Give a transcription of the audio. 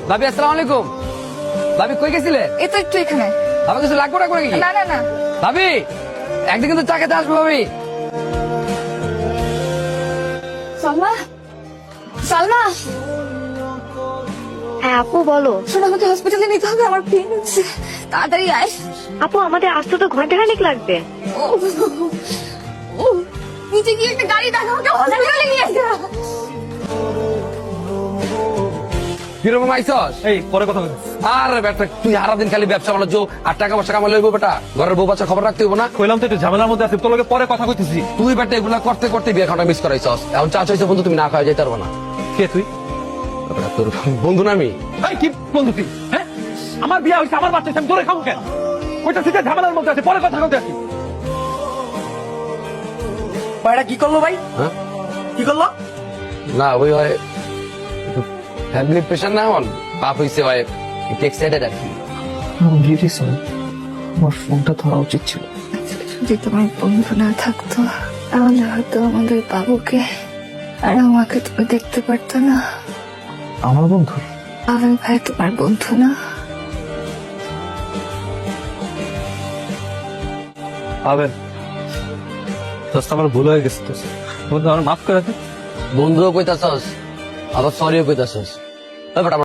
ভাবি আসসালামু আলাইকুম। ভাবি কই গেছিলে? এই তো একটু এখানে। ভাবি কিছু লাগবে না করে কি? না না না। ভাবি একদিন কিন্তু চা খেতে আসবো ভাবি। সালমা, সালমা। হ্যাঁ আপু বলো। শোনো, আমাকে হসপিটালে নিতে হবে, আমার পেন হচ্ছে। তাড়াতাড়ি আয়। আপু আমাদের আসতে তো ঘন্টাখানেক লাগবে। ও, ও, নিচে গিয়ে একটা গাড়ি ডাকা, আমাকে হসপিটালে নিয়ে যা। কিরকম আইসস? এই পরে কথা বলছি। আরে বেটা তুই সারা দিন খালি ব্যবসা বাণিজ্য আর টাকা পয়সা কামাই লইব বেটা, ঘরের বউ বাচ্চা খবর রাখতে হইব না? কইলাম তো একটু ঝামেলার মধ্যে আছি, তোর লগে পরে কথা কইতেছি। তুই বেটা এগুলা করতে করতে বিয়ে খাওয়াটা মিস করাইছস। এখন চা চাইছে বন্ধু, তুমি না খাওয়া যেতে পারবো না। কে তুই? বেটা, তোর বন্ধু না আমি। এই কি বন্ধু তুই? হ্যাঁ আমার বিয়ে হইছে, আমার বাচ্চা হইছে, আমি তোরে খাবো কেন? ওইটা থেকে ঝামেলার মধ্যে আছে, পরে কথা কইতে আসি। ভাইটা কি করলো ভাই? হ্যাঁ কি করলো? না ওই হয় ফ্যামিলি প্রেশার না, হন পাপ হইছে হয় একটু এক্সাইটেড আর কি। আমার ফোনটা ধরা উচিত ছিল। যদি তোমার বন্ধু না থাকতো তাহলে হয়তো আমাদের বাবুকে আর আমাকে তুমি দেখতে পারতো না। আমার বন্ধু? পাবেল ভাই তোমার বন্ধু না? আবেন দোস্ত আমার ভুল হয়ে গেছে, দোস্ত বন্ধু আমার মাফ করে দে। বন্ধুও কইতাছস আবার সরিও কইতাছস।